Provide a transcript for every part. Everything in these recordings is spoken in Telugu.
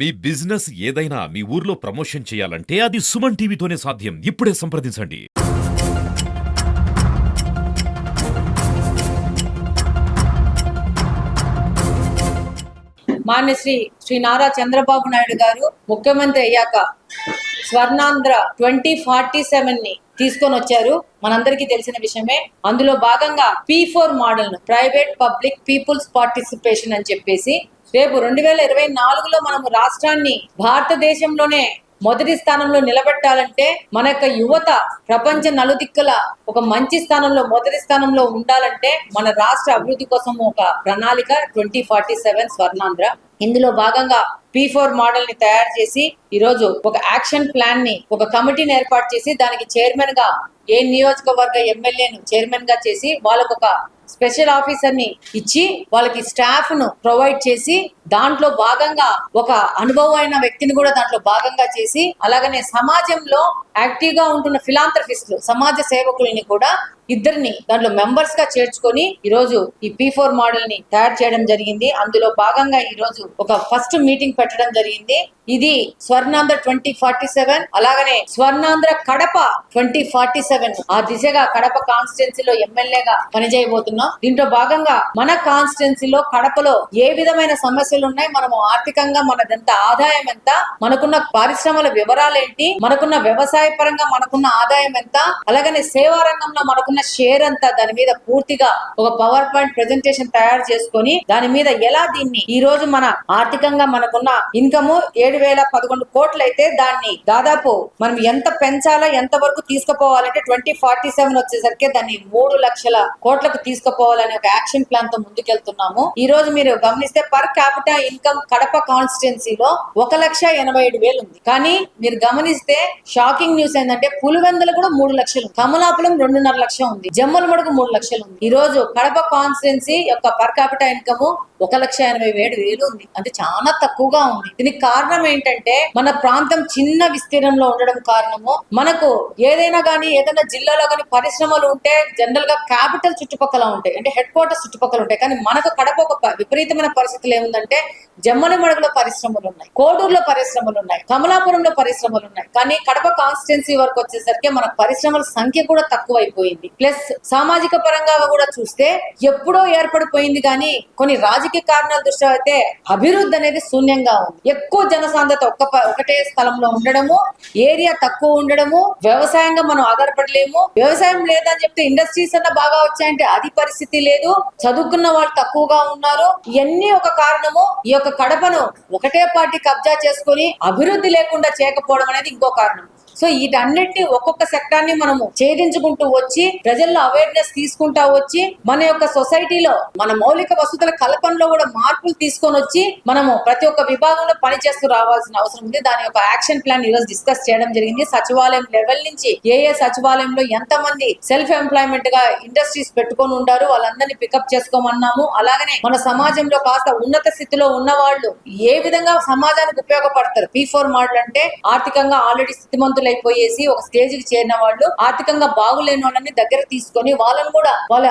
మీ బిజినెస్ ఏదైనా మీ ఊర్లో ప్రమోషన్ చేయాలంటే అది సుమన్ టీవీతోనే సాధ్యం. ఇప్పుడే సంప్రదించండి. మాన్య శ్రీ నారా చంద్రబాబు నాయుడు గారు ముఖ్యమంత్రి అయ్యాక స్వర్ణాంధ్ర 2047 ని తీసుకొని వచ్చారు. మనందరికీ తెలిసిన విషయమే. అందులో భాగంగా P4 మోడల్ ను ప్రైవేట్ పబ్లిక్ పీపుల్స్ పార్టిసిపేషన్ అని చెప్పేసి రేపు 2024లో మనము రాష్ట్రాన్ని భారతదేశంలోనే మొదటి స్థానంలో నిలబెట్టాలంటే మన యొక్క యువత ప్రపంచ నలుదిక్కుల ఒక మంచి స్థానంలో మొదటి స్థానంలో ఉండాలంటే మన రాష్ట్ర అభివృద్ధి కోసం ఒక ప్రణాళిక 2047 స్వర్ణాంధ్ర. ఇందులో భాగంగా P4 మోడల్ ని తయారు చేసి ఈరోజు ఒక యాక్షన్ ప్లాన్ ని ఒక కమిటీని ఏర్పాటు చేసి దానికి చైర్మన్ గా ఏ నియోజకవర్గ ఎమ్మెల్యేను చైర్మన్ గా చేసి వాళ్ళకు ఒక స్పెషల్ ఆఫీసర్ ని ఇచ్చి వాళ్ళకి స్టాఫ్ ను ప్రొవైడ్ చేసి దాంట్లో భాగంగా ఒక అనుభవమైన వ్యక్తిని కూడా దాంట్లో భాగంగా చేసి అలాగనే సమాజంలో యాక్టివ్ గా ఉంటున్న ఫిలాంథ్రఫిస్టులు సమాజ సేవకుల్ని కూడా ఇద్దరిని దాంట్లో మెంబర్స్ గా చేర్చుకొని ఈరోజు ఈ P4 మోడల్ ని తయారు చేయడం జరిగింది. అందులో భాగంగా ఈ రోజు ఒక ఫస్ట్ మీటింగ్ పెట్టడం జరిగింది. ఇది స్వర్ణాంధ్ర 2047 అలాగనే స్వర్ణాంధ్ర కడప 2047 ఆ దిశగా కడప కాన్స్టిట్యున్సీలో ఎమ్మెల్యేగా పనిచేయబోతున్నాం. దీంట్లో భాగంగా మన కాన్స్టిట్యున్సీలో కడపలో ఏ విధమైన సమస్యలు ఉన్నాయి, మనము ఆర్థికంగా మనదంత ఆదాయం ఎంత, మనకున్న పరిశ్రమల వివరాలు ఏంటి, మనకున్న వ్యవసాయ పరంగా మనకున్న ఆదాయం ఎంత, అలాగనే సేవా రంగంలో మనకున్న షేర్ అంతా, దాని మీద పూర్తిగా ఒక పవర్ పాయింట్ ప్రెజెంటేషన్ తయారు చేసుకొని దాని మీద ఎలా దీన్ని ఈ రోజు మన ఆర్థికంగా మనకున్న ఇన్కమ్ 7,011 కోట్లు అయితే దాన్ని దాదాపు మనం ఎంత పెంచాలా, ఎంత వరకు తీసుకుపోవాలంటే 2047 వచ్చేసరికి దాన్ని 3 లక్షల కోట్లకు తీసుకుపోవాలనే ఒక యాక్షన్ ప్లాన్ తో ముందుకెళ్తున్నాము. ఈ రోజు మీరు గమనిస్తే పర్ క్యాపిటల్ ఇన్కమ్ కడప కాన్స్టిట్యున్సీలో 1,87,000 ఉంది. కానీ మీరు గమనిస్తే షాకింగ్ న్యూస్ ఏంటంటే పులివెందులు కూడా 3 లక్షలు, కమలాపురం 2.5 లక్షలు ఉంది, జమ్మలమడుగు 3 లక్షలు ఉంది. ఈ రోజు కడప కాన్స్టిట్యున్సీ యొక్క పర్ క్యాపిటల్ ఇన్కమ్ 1,87,000 ఉంది. అంటే చాలా తక్కువగా ఉంది. దీనికి కారణం ఏంటంటే మన ప్రాంతం చిన్న విస్తీర్ణంలో ఉండడం కారణము. మనకు ఏదైనా కానీ ఏదైనా జిల్లాలో కానీ పరిశ్రమలు ఉంటే జనరల్ గా క్యాపిటల్ చుట్టుపక్కల ఉంటాయి, అంటే హెడ్ క్వార్టర్స్ చుట్టుపక్కల ఉంటాయి. కానీ మనకు కడప ఒక విపరీతమైన పరిస్థితులు ఏముందంటే జమ్మలమడుగులో పరిశ్రమలు ఉన్నాయి, కోడూరులో పరిశ్రమలు ఉన్నాయి, కమలాపురంలో పరిశ్రమలు ఉన్నాయి. కానీ కడప కాన్స్టిట్యున్సీ వరకు వచ్చేసరికి మన పరిశ్రమల సంఖ్య కూడా తక్కువైపోయింది. ప్లస్ సామాజిక పరంగా కూడా చూస్తే ఎప్పుడో ఏర్పడిపోయింది. కానీ కొన్ని రాజకీయ కారణాల దృష్ట్యా అయితే అభివృద్ధి అనేది శూన్యంగా ఉంది. ఎక్కువ జనసాంద్రత ఒకటే స్థలంలో ఉండడము, ఏరియా తక్కువ ఉండడము, వ్యవసాయంగా మనం ఆధారపడలేము. వ్యవసాయం లేదని చెప్తే ఇండస్ట్రీస్ అన్న బాగా వచ్చాయంటే అది పరిస్థితి లేదు. చదువుకున్న వాళ్ళు తక్కువగా ఉన్నారు. ఇవన్నీ ఒక కారణము. ఈ యొక్క కడపను ఒకటే పార్టీ కబ్జా చేసుకొని అభివృద్ధి లేకుండా చేయకపోవడం అనేది ఇంకో కారణం. సో వీటన్నిటిని ఒక్కొక్క సెక్టార్ని మనము ఛేదించుకుంటూ వచ్చి ప్రజల్లో అవేర్నెస్ తీసుకుంటా వచ్చి మన యొక్క సొసైటీలో మన మౌలిక వసతుల కల్పనలో కూడా మార్పులు తీసుకొని వచ్చి మనము ప్రతి ఒక్క విభాగంలో పనిచేస్తూ రావాల్సిన అవసరం ఉంది. దాని యొక్క యాక్షన్ ప్లాన్ ఈ రోజు డిస్కస్ చేయడం జరిగింది. సచివాలయం లెవెల్ నుంచి ఏ సచివాలయంలో ఎంతమంది సెల్ఫ్ ఎంప్లాయ్మెంట్ గా ఇండస్ట్రీస్ పెట్టుకొని ఉంటారు వాళ్ళందరినీ పికప్ చేసుకోమన్నాము. అలాగనే మన సమాజంలో కాస్త ఉన్నత స్థితిలో ఉన్న వాళ్ళు ఏ విధంగా సమాజానికి ఉపయోగపడతారు. P4 మోడల్ అంటే ఆర్థికంగా ఆల్రెడీ స్థితిమంతులు అయిపోయేసి ఒక స్టేజ్ కి చేరిన వాళ్ళు, ఆర్థికంగా బాగులేని వాళ్ళని దగ్గర తీసుకొని వాళ్ళని కూడా వాళ్ళ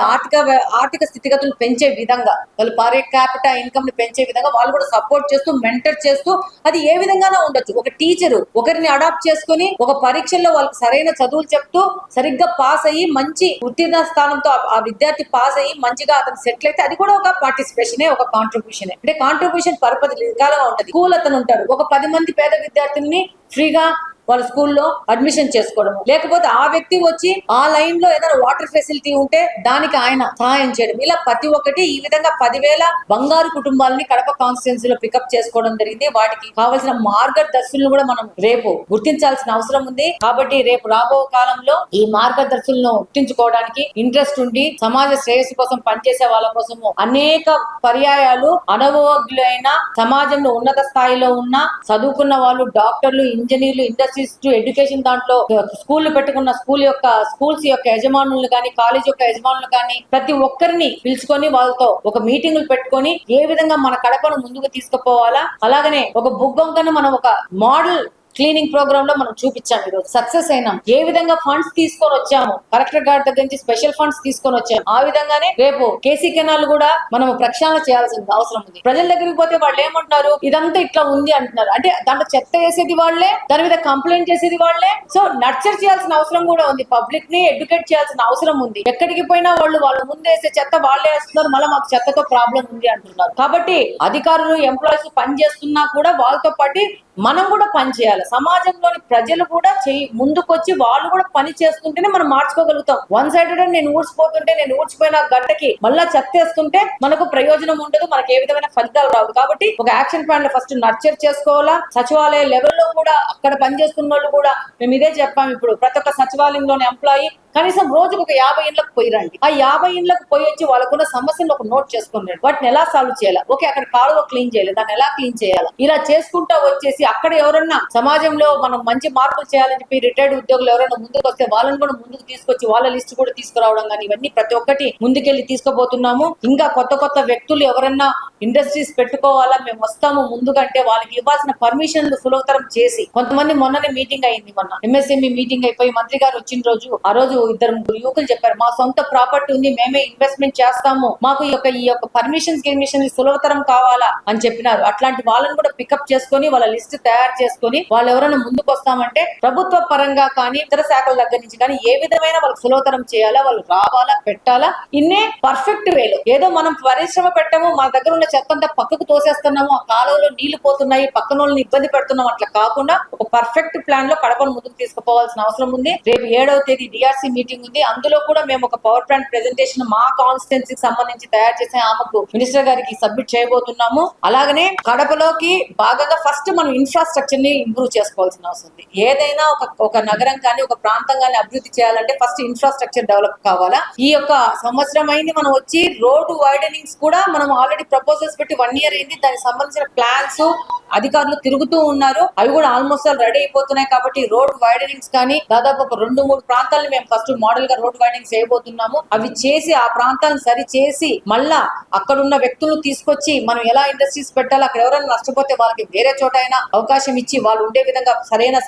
ఆర్థిక స్థితిగతులు పెంచే విధంగా, వాళ్ళు పర్ క్యాపిటల్ ఇన్కమ్ ని పెంచే విధంగా వాళ్ళు కూడా సపోర్ట్ చేస్తూ మెంటర్ చేస్తూ అది ఏ విధంగానూ ఉండొచ్చు. ఒక టీచరు ఒకరిని అడాప్ట్ చేసుకుని ఒక పరీక్షల్లో వాళ్ళకి సరైన చదువులు చెప్తూ సరిగ్గా పాస్ అయ్యి మంచి ఉత్తీర్ణ స్థానంతో ఆ విద్యార్థి పాస్ అయ్యి మంచిగా అతను సెటిల్ అయితే అది కూడా ఒక పార్టిసిపేషనే, ఒక కాంట్రిబ్యూషన్. అంటే కాంట్రిబ్యూషన్ పరపతి విధాలుగా ఉంటది. స్కూల్ అతను ఉంటాడు, ఒక 10 మంది పేద విద్యార్థుల్ని ఫ్రీగా వాళ్ళ స్కూల్లో అడ్మిషన్ చేసుకోవడం, లేకపోతే ఆ వ్యక్తి వచ్చి ఆ లైన్ లో ఏదైనా వాటర్ ఫెసిలిటీ ఉంటే దానికి ఆయన సహాయం చేయడం, ఇలా ప్రతి ఒక్కటి ఈ విధంగా 10,000 బంగారు కుటుంబాలని కడప కాన్స్టిట్యున్సీలో పికప్ చేసుకోవడం జరిగింది. వాటికి కావాల్సిన మార్గదర్శులను కూడా మనం రేపు గుర్తించాల్సిన అవసరం ఉంది. కాబట్టి రేపు రాబో కాలంలో ఈ మార్గదర్శులను గుర్తించుకోవడానికి ఇంట్రెస్ట్ ఉండి సమాజ శ్రేయస్సు కోసం పనిచేసే వాళ్ళ కోసము అనేక పర్యాయాలు అనుభవజ్ఞులైన సమాజంలో ఉన్నత స్థాయిలో ఉన్న చదువుకున్న వాళ్ళు, డాక్టర్లు, ఇంజనీర్లు, ఇండస్ట్రీ ఎడ్యుకేషన్ దాంట్లో స్కూల్ పెట్టుకున్న స్కూల్స్ యొక్క యజమానులు కానీ కాలేజ్ యొక్క యజమానులు కానీ ప్రతి ఒక్కరిని పిలుచుకొని వాళ్ళతో ఒక మీటింగ్లు పెట్టుకొని ఏ విధంగా మన కడపను ముందుకు తీసుకుపోవాలా, అలాగనే ఒక బుగ్గొంకను మనం ఒక మోడల్ క్లీనింగ్ ప్రోగ్రామ్ లో మనం చూపించాం. ఈ రోజు సక్సెస్ అయినాం. ఏ విధంగా ఫండ్స్ తీసుకొని వచ్చాము, కలెక్టర్ గారి దగ్గర నుంచి స్పెషల్ ఫండ్స్ తీసుకొని వచ్చాము, ఆ విధంగానే రేపు కేసీ కెనాల్ కూడా మనం ప్రక్షాళన చేయాల్సిన అవసరం ఉంది. ప్రజల దగ్గరికి పోతే వాళ్ళు ఏమంటున్నారు, ఇదంతా ఇట్లా ఉంది అంటున్నారు. అంటే దాంట్లో చెత్త వేసేది వాళ్ళే, దాని మీద కంప్లైంట్ చేసేది వాళ్ళే. సో నర్చర్ చేయాల్సిన అవసరం కూడా ఉంది. పబ్లిక్ ని ఎడ్యుకేట్ చేయాల్సిన అవసరం ఉంది. ఎక్కడికి పోయినా వాళ్ళ ముందు వేసే చెత్త వాళ్ళే వేస్తున్నారు, మళ్ళీ మాకు చెత్తతో ప్రాబ్లం ఉంది అంటున్నారు. కాబట్టి అధికారులు ఎంప్లాయీస్ పని చేస్తున్నా కూడా వాళ్ళతో పాటు మనం కూడా పని చేయాలి. సమాజంలోని ప్రజలు కూడా ముందుకొచ్చి వాళ్ళు కూడా పని చేస్తుంటేనే మనం మార్చుకోగలుగుతాం. వన్ సైడెడ్ నేను ఊడ్చిపోతుంటే, నేను ఊడ్చిపోయిన గంటకి మళ్ళా చెత్తేస్తుంటే మనకు ప్రయోజనం ఉండదు, మనకి ఏ విధమైన ఫలితాలు రావు. కాబట్టి ఒక యాక్షన్ ప్లాన్ లో ఫస్ట్ నర్చర్ చేసుకోవాలా. సచివాలయ లెవెల్లో కూడా అక్కడ పనిచేస్తున్న వాళ్ళు కూడా మేము ఇదే చెప్పాము. ఇప్పుడు ప్రతి ఒక్క సచివాలయంలోని ఎంప్లాయీ కనీసం రోజుకు ఒక 50 ఇండ్లకు పోయి రండి. ఆ 50 ఇండ్లకు పోయి వచ్చి వాళ్ళకున్న సమస్యలు ఒక నోట్ చేసుకుని వాటిని ఎలా సాల్వ్ చేయాలి, ఓకే అక్కడ కాలువ క్లీన్ చేయాలి, దాన్ని ఎలా క్లీన్ చేయాలి, ఇలా చేసుకుంటా వచ్చేసి అక్కడ ఎవరన్నా సమాజంలో మనం మంచి మార్పులు చేయాలని చెప్పి రిటైర్డ్ ఉద్యోగులు ఎవరైనా ముందుకు వస్తే వాళ్ళని కూడా ముందుకు తీసుకొచ్చి వాళ్ళ లిస్ట్ కూడా తీసుకురావడం కానీ ఇవన్నీ ప్రతి ఒక్కటి ముందుకెళ్లి తీసుకుపోతున్నాము. ఇంకా కొత్త కొత్త వ్యక్తులు ఎవరన్నా ఇండస్ట్రీస్ పెట్టుకోవాలా, మేము వస్తాము ముందుకంటే వాళ్ళకి ఇవ్వాల్సిన పర్మిషన్లు సులభతరం చేసి, కొంతమంది మొన్ననే మీటింగ్ అయింది, మొన్న ఎంఎస్ఎంఈ మీటింగ్ అయిపోయి మంత్రి గారు వచ్చిన రోజు ఆ రోజు 2-3 యువకులు చెప్పారు, మా సొంత ప్రాపర్టీ ఉంది, మేమే ఇన్వెస్ట్మెంట్ చేస్తాము, మాకు ఈ యొక్క పర్మిషన్ సులభతరం కావాలా అని చెప్పినారు. అట్లాంటి వాళ్ళని కూడా పికప్ చేసుకొని వాళ్ళ లిస్ట్ తయారు చేసుకొని వాళ్ళు ఎవరైనా ముందుకు వస్తామంటే ప్రభుత్వ పరంగా కానీ ఇతర శాఖల దగ్గర నుంచి కానీ ఏ విధమైన వాళ్ళకి సులభతరం చేయాలా, వాళ్ళు రావాలా, పెట్టాలా, ఇన్నే పర్ఫెక్ట్ వేలో. ఏదో మనం పరిశ్రమ పెట్టాము, మా దగ్గర ఉన్న చెత్త అంతా పక్కకు తోసేస్తున్నాము, ఆ కాలువలో నీళ్లు పోతున్నాయి, పక్కన వాళ్ళని ఇబ్బంది పెడుతున్నాం, అట్లా కాకుండా ఒక పర్ఫెక్ట్ ప్లాన్ లో కడపను ముందుకు తీసుకుపోవాల్సిన అవసరం ఉంది. రేపు 7వ తేదీ డిఆర్సీ మీటింగ్ ఉంది. అందులో కూడా మేము ఒక పవర్ ప్లాంట్ ప్రెజెంటేషన్ మా కాన్స్టిట్యున్సీకి సంబంధించి తయారు చేసి ఆమెకు మినిస్టర్ గారికి సబ్మిట్ చేయబోతున్నాము. అలాగనే కడపలోకి భాగంగా ఫస్ట్ మనం ఇన్ఫ్రాస్ట్రక్చర్ ని ఇంప్రూవ్ చేసుకోవాల్సిన అవసరం ఉంది. ఏదైనా ఒక నగరం కానీ ఒక ప్రాంతం కానీ అభివృద్ధి చేయాలంటే ఫస్ట్ ఇన్ఫ్రాస్ట్రక్చర్ డెవలప్ కావాలా. ఈ యొక్క సంవత్సరం అయింది మనం వచ్చి రోడ్డు వైడనింగ్స్ కూడా మనం ఆల్రెడీ ప్రపోజల్స్ పెట్టి 1 year అయింది. దానికి సంబంధించిన ప్లాన్స్ అధికారులు తిరుగుతూ ఉన్నారు. అవి కూడా ఆల్మోస్ట్ రెడీ అయిపోతున్నాయి. కాబట్టి రోడ్ వైడనింగ్స్ కానీ దాదాపు ఒక 2-3 ప్రాంతాలను మేము ఫస్ట్ మోడల్ గా రోడ్ వైడనింగ్స్ చేయబోతున్నాము. అవి చేసి ఆ ప్రాంతాలను సరి చేసి మళ్ళా అక్కడ ఉన్న వ్యక్తులను తీసుకొచ్చి మనం ఎలా ఇండస్ట్రీస్ పెట్టాలి, అక్కడ ఎవరైనా నష్టపోతే వాళ్ళకి వేరే చోట అయినా అవకాశం ఇచ్చి వాళ్ళు ఉండే విధంగా సరైన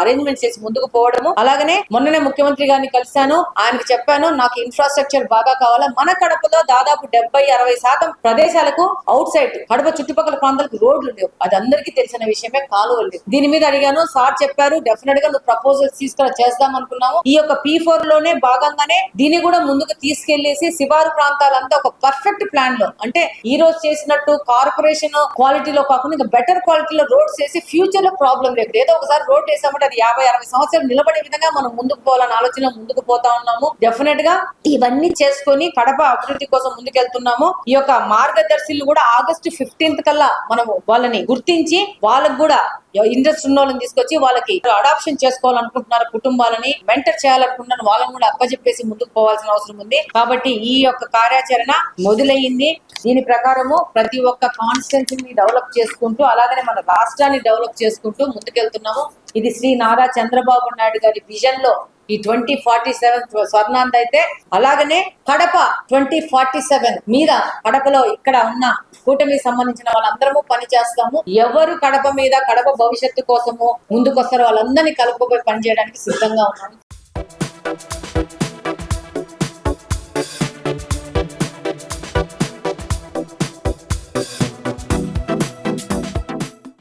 అరేంజ్మెంట్ చేసి ముందుకు పోవడము. అలాగనే మొన్ననే ముఖ్యమంత్రి గారిని కలిశాను, ఆయనకు చెప్పాను నాకు ఇన్ఫ్రాస్ట్రక్చర్ బాగా కావాలా. మన కడపలో దాదాపు 70-60% ప్రదేశాలకు అవుట్ సైడ్ కడప చుట్టుపక్కల ప్రాంతాలకు రోడ్లు లేవు. అది అందరికీ తెలిసిన విషయమే, కాలువలు లేవు. దీని మీద అడిగాను, సార్ చెప్పారు డెఫినెట్ గా నువ్వు ప్రపోజల్స్ చేద్దాం అనుకున్నాము. ఈ యొక్క P4 లోనే భాగంగానే దీన్ని కూడా ముందుకు తీసుకెళ్లేసి శివారు ప్రాంతాలంతా ఒక పర్ఫెక్ట్ ప్లాన్ లో, అంటే ఈ రోజు చేసినట్టు కార్పొరేషన్ క్వాలిటీలో కాకుండా ఇంకా బెటర్ క్వాలిటీలో రోడ్స్ వేసి ఫ్యూచర్ లో ప్రాబ్లం లేదు. ఏదో ఒకసారి రోడ్ వేసామంటే అది 50-60 సంవత్సరాలు నిలబడే విధంగా మనం ముందుకు పోవాలని ఆలోచన ముందుకు పోతా ఉన్నాము. డెఫినెట్ గా ఇవన్నీ చేసుకొని కడప అభివృద్ధి కోసం ముందుకెళ్తున్నాము. ఈ యొక్క మార్గదర్శులు కూడా August 15th కల్లా మనము వాళ్ళని గుర్తించి వాళ్ళకు కూడా ఇంట్రెస్ట్ ఉన్న వాళ్ళని తీసుకొచ్చి వాళ్ళకి అడాప్షన్ చేసుకోవాలనుకుంటున్నారు, కుటుంబాలని మెంటర్ చేయాలనుకుంటున్నారు, వాళ్ళని కూడా అప్పచెప్పేసి ముందుకు పోవాల్సిన అవసరం ఉంది. కాబట్టి ఈ యొక్క కార్యాచరణ మొదలయ్యింది. దీని ప్రకారము ప్రతి ఒక్క కాన్స్టిట్యున్సీని డెవలప్ చేసుకుంటూ అలాగనే మన రాష్ట్రాన్ని డెవలప్ చేసుకుంటూ ముందుకెళ్తున్నాము. ఇది శ్రీ నారా చంద్రబాబు నాయుడు గారి విజన్ లో ఈ 2047 స్వర్ణాంధ్ర అయితే, అలాగనే కడప 2047 మీద కడపలో ఇక్కడ ఉన్న కూటమికి సంబంధించిన వాళ్ళందరము పని చేస్తాము. ఎవరు కడప మీద కడప భవిష్యత్తు కోసము ముందుకొస్తారో వాళ్ళందరినీ కలుపుకొని పనిచేయడానికి సిద్ధంగా ఉన్నాము.